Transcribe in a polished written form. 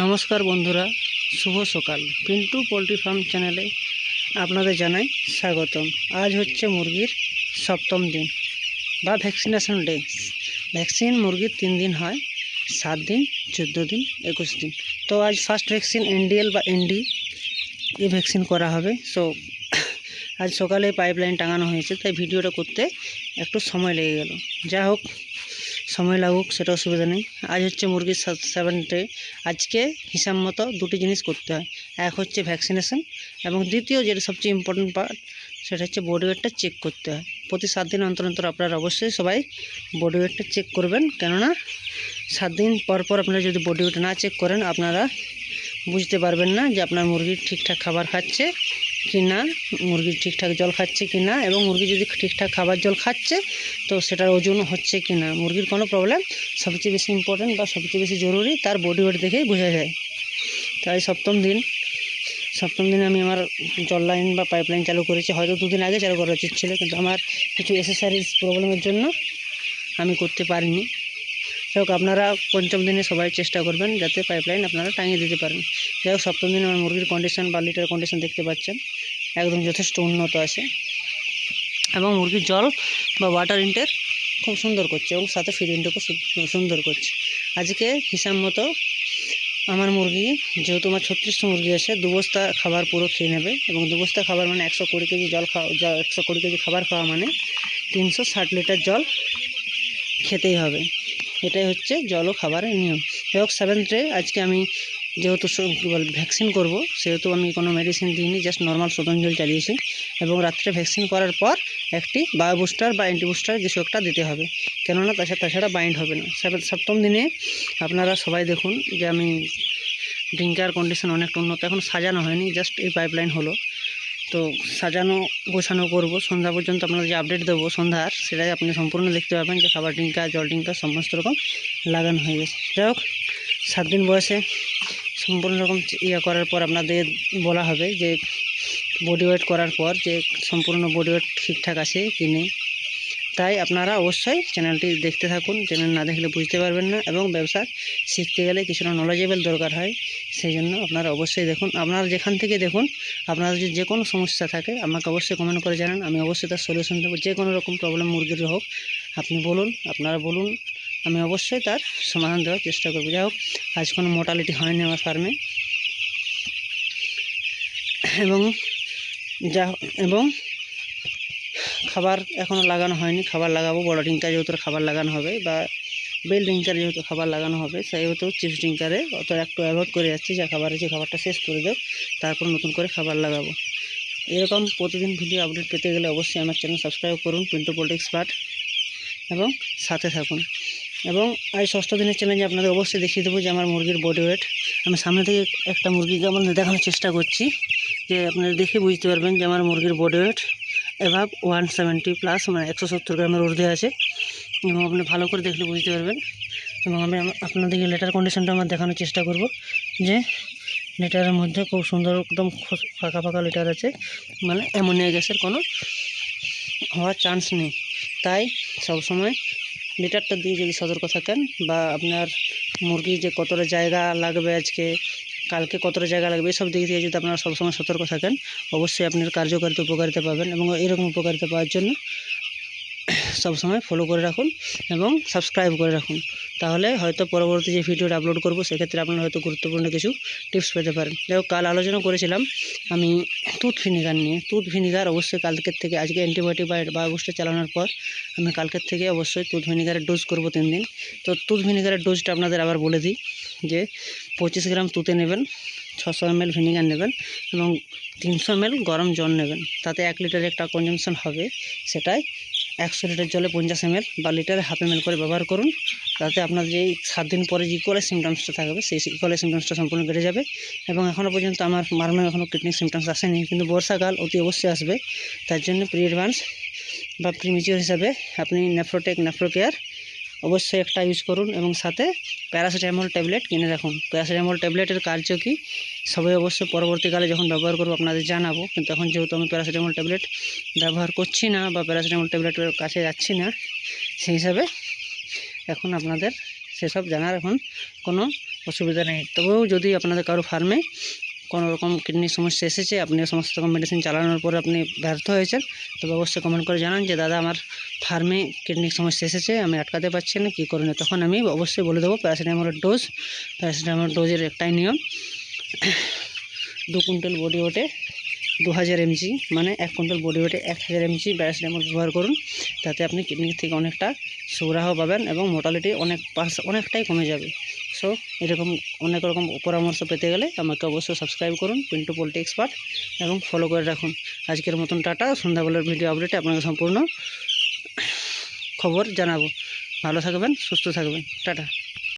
নমস্কার বন্ধুরা, শুভ সকাল। পিন্টু পোলট্রি ফার্ম চ্যানেলে আপনাদের জানাই স্বাগতম। আজ হচ্ছে মুরগির সপ্তম দিন বা ভ্যাকসিনেশন ডে। ভ্যাকসিন মুরগির 3 দিন হয়, 7 দিন, 14 দিন, 21 দিন। তো আজ ফার্স্ট ভ্যাকসিন এনডিএল বা এনডি এই ভ্যাকসিন করা হবে। সো আজ সকালে পাইপলাইন টাঙানো হয়েছে, তাই ভিডিওটা করতে একটু সময় লেগে গেল। যা হোক, সময় লাগুক, সেটা অসুবিধা নেই। আজ হচ্ছে মুরগির 7th ডে। আজকে হিসাব মতো দুটি জিনিস করতে হয়। এক হচ্ছে ভ্যাকসিনেশন, এবং দ্বিতীয় যেটা সবচেয়ে ইম্পর্টেন্ট পার্ট, সেটা হচ্ছে বডি ওয়েটটা চেক করতে হয়। প্রতি 7 দিন অন্তর অন্তর আপনারা অবশ্যই সবাই বডি ওয়েটটা চেক করবেন। কেননা 7 দিন পর পর আপনারা যদি বডি ওয়েট না চেক করেন, আপনারা বুঝতে পারবেন না যে আপনার মুরগি ঠিকঠাক খাবার খাচ্ছে কি না, মুরগি ঠিকঠাক জল খাচ্ছে কি না, এবং মুরগি যদি ঠিকঠাক খাবার জল খাচ্ছে তো সেটার ওজন হচ্ছে কি না, মুরগির কোনো প্রবলেম। সবচেয়ে বেশি ইম্পর্টেন্ট বা সবচেয়ে বেশি জরুরি তার বডি ওয়েট দেখেই বোঝা যায়। তাই সপ্তম দিনে আমি আমার জল লাইন বা পাইপলাইন চালু করেছি। হয়তো 2 দিন আগে চালু করা উচিত ছিল, কিন্তু আমার কিছু অ্যাক্সেসরিজ প্রবলেমের জন্য আমি করতে পারিনি। যাই হোক, আপনারা 5ম দিনে সবাই চেষ্টা করবেন যাতে পাইপলাইন আপনারা টাঙিয়ে দিতে পারেন। যাই হোক, 7ম দিনে আমার মুরগির কন্ডিশন বা লিটার কন্ডিশন দেখতে পাচ্ছেন, একদম যথেষ্ট উন্নত আছে, এবং মুরগির জল বা ওয়াটার ইনটেক খুব সুন্দর করছে, এবং সাথে ফিড ইনটেকও সুন্দর করছে। আজকে হিসাব মতো আমার মুরগি, যেহেতু আমার 36টা মুরগি আছে, 2 বস্তা খাবার পুরো খেয়ে নেবে। এবং 2 বস্তা খাবার মানে 120 কেজি জল খাওয়া, 120 কেজি খাবার খাওয়া মানে 360 লিটার জল খেতেই হবে। এটাই হচ্ছে জল ও খাবারের নিয়ম। যাই হোক, 7th ডে আজকে আমি যেহেতু ভ্যাকসিন করব, সেহেতু আমি কোনো মেডিসিন দিইনি, জাস্ট নর্মাল শোধন জল চালিয়েছি। এবং রাত্রে ভ্যাকসিন করার পর একটি বায়ো বুস্টার বা অ্যান্টি বুস্টার কিছু একটা দিতে হবে, কেননা তাছাড়া বাইন্ড হবে না। 7ম দিনে আপনারা সবাই দেখুন যে আমি ড্রিঙ্কার কন্ডিশন অনেকটা উন্নত। এখন সাজানো হয়নি, জাস্ট এই পাইপলাইন হলো। তো সাজানো গোছানো করব, সন্ধ্যা পর্যন্ত আপনাদের যে আপডেট দেবো সন্ধ্যার, সেটাই আপনি সম্পূর্ণ দেখতে পাবেন যে খাবার ড্রিঙ্কার, জল ড্রিঙ্কার সমস্ত রকম লাগানো হয়ে গেছে। যাই হোক, 7 দিন বয়সে সম্পূর্ণ রকম করার পর আপনাদের বলা হবে যে বডি ওয়েট করার পর যে সম্পূর্ণ বডি ওয়েট ঠিকঠাক আছে কি নেই। তাই আপনারা অবশ্যই চ্যানেলটি দেখতে থাকুন। চ্যানেল না দেখলে বুঝতে পারবেন না, এবং ব্যবসা শিখতে গেলে কিছুটা নলেজেবল দরকার হয়। সেই জন্য আপনারা অবশ্যই দেখুন। আপনারা যেখান থেকে দেখুন, আপনারা যদি যে কোনো সমস্যা থাকে আমাকে অবশ্যই কমেন্ট করে জানান, আমি অবশ্যই তার সলিউশন দেবো। যে কোনো রকম প্রবলেম মুরগির হোক, আপনি বলুন, আপনারা বলুন, আমি অবশ্যই তার সমাধান দেওয়ার চেষ্টা করব। যাই হোক, আজ কোনো মোর্টালিটি হয়নি আমার ফার্মে, এবং খাবার এখনও লাগানো হয়নি। খাবার লাগাবো, বড় ড্রিঙ্কার যেহেতু খাবার লাগানো হবে, বা বেল ড্রিঙ্কার যেহেতু খাবার লাগানো হবে, সেহেতু চিপস ড্রিঙ্কারে অত একটু অ্যাভয়েড করে যাচ্ছি, যা খাবার আছে খাবারটা শেষ করে দেব, তারপর নতুন করে খাবার লাগাবো। এরকম প্রতিদিন ভিডিও আপডেট পেতে গেলে অবশ্যই আমার চ্যানেল সাবস্ক্রাইব করুন, পিন্টু পোলট্রি এক্সপার্ট, এবং সাথে থাকুন। এবং আজ 6ষ্ঠ দিনের চ্যালেঞ্জে আপনাদের অবশ্যই দেখিয়ে দেবো যে আমার মুরগির বডি ওয়েট। আমি সামনে থেকে একটা মুরগিকে আপনাদের দেখানোর চেষ্টা করছি, যে আপনারা দেখে বুঝতে পারবেন যে আমার মুরগির বডি ওয়েট এভাব 170+, মানে 170 গ্রামের ঊর্ধ্বে আছে, এবং আপনি ভালো করে দেখলে বুঝতে পারবেন। এবং আমি আপনাদেরকে লেটার কন্ডিশনটা আমার দেখানোর চেষ্টা করব, যে লিটারের মধ্যে খুব সুন্দর একদম ফাঁকা ফাঁকা লিটার আছে, মানে অ্যামোনিয়া গ্যাসের কোনো হওয়ার চান্স নেই। তাই সবসময় লিটারটা দিয়ে যদি সতর্ক থাকেন, বা আপনার মুরগি যে কতটা জায়গা লাগবে আজকে, কালকে কতটা জায়গা লাগবে, এসব দিক দিয়ে যদি আপনারা সবসময় সতর্ক থাকেন, অবশ্যই আপনার কার্যকারিতা উপকারিতা পাবেন। এবং এরকম উপকারিতা পাওয়ার জন্য সবসময় ফলো করে রাখুন এবং সাবস্ক্রাইব করে রাখুন। তাহলে হয়তো পরবর্তী যে ভিডিওটা আপলোড করব, সেক্ষেত্রে আপনারা হয়তো গুরুত্বপূর্ণ কিছু টিপস পেতে পারেন। যাই হোক, কাল আলোচনা করেছিলাম আমি তুঁত ভিনিগার নিয়ে। তুঁত ভিনিগার অবশ্যই কালকের থেকে, আজকে অ্যান্টিবায়োটিক বা বুস্টার চালানোর পর আমি কালকের থেকে অবশ্যই তুঁত ভিনিগারের ডোজ করব 3 দিন। তো তুঁত ভিনিগারের ডোজটা আপনাদের আবার বলে দিই, যে 25 গ্রাম তুঁতে নেবেন, 600 ml ভিনিগার নেবেন, এবং 300 ml গরম জল নেবেন। তাতে 1 লিটারে একটা কনজামশন হবে, সেটাই 100 লিটার জলে 50 ml বা লিটারে ½ ml করে ব্যবহার করুন। তাতে আপনার যেই 7 দিন পরে যে ইকোয়াল সিমটমসটা থাকবে, সেই ইকোয়াল সিমটমসটা সম্পূর্ণ কেটে যাবে। এবং এখনও পর্যন্ত আমার মারমে এখনও কিডনি সিমটমস আসেনি, কিন্তু বর্ষাকাল অতি অবশ্যই আসবে। তার জন্য প্রি অ্যাডভান্স বা প্রিমিচিওর হিসাবে আপনি নেফ্রোটেক, নেফ্রোকেয়ার অবশ্যই একটা ইউজ করুন, এবং সাথে প্যারাসিটামল ট্যাবলেট কিনে রাখুন। প্যারাসিটামল ট্যাবলেটের কার্য কী সবাই অবশ্যই পরবর্তীকালে যখন ব্যবহার করবো আপনাদের জানাবো, কিন্তু এখন যেহেতু আমি প্যারাসিটামল ট্যাবলেট ব্যবহার করছি না, বা প্যারাসিটামল ট্যাবলেটের কাছে যাচ্ছি না, সেই হিসাবে এখন আপনাদের সেসব জানার এখন কোনো অসুবিধা নেই। তবেও যদি আপনাদের কারো ফার্মে কোনো রকম কিডনির সমস্যা এসেছে, আপনি সমস্ত রকম মেডিসিন চালানোর পর আপনি ব্যর্থ হয়েছেন, তবে অবশ্যই কমেন্ট করে জানান যে দাদা আমার ফার্মে কিডনির সমস্যা এসেছে, আমি আটকাতে পারছি না, কী করণীয়। তখন আমি অবশ্যই বলে দেবো প্যারাসিটামলের ডোজের একটাই নিয়ম, 2 কুইন্টাল বডি ওয়েটে 2000 mg, মানে 1 কুইন্টাল বডি ওয়েটে 1000 mg প্যারাসিটামল ব্যবহার করুন। তাতে আপনি কিডনি থেকে অনেকটা সুরাহ পাবেন এবং মোর্টালিটি অনেকটাই কমে যাবে। সো এরকম অনেক রকম পরামর্শ পেতে গেলে আমাকে অবশ্যই সাবস্ক্রাইব করুন পিন্টু পোল্ট্রি এক্সপার্ট এবং ফলো করে রাখুন। আজকের মতন টাটা। সন্ধ্যাবেলার ভিডিও আপডেটে আপনাকে সম্পূর্ণ খবর জানাবো। ভালো থাকবেন, সুস্থ থাকবেন, টাটা।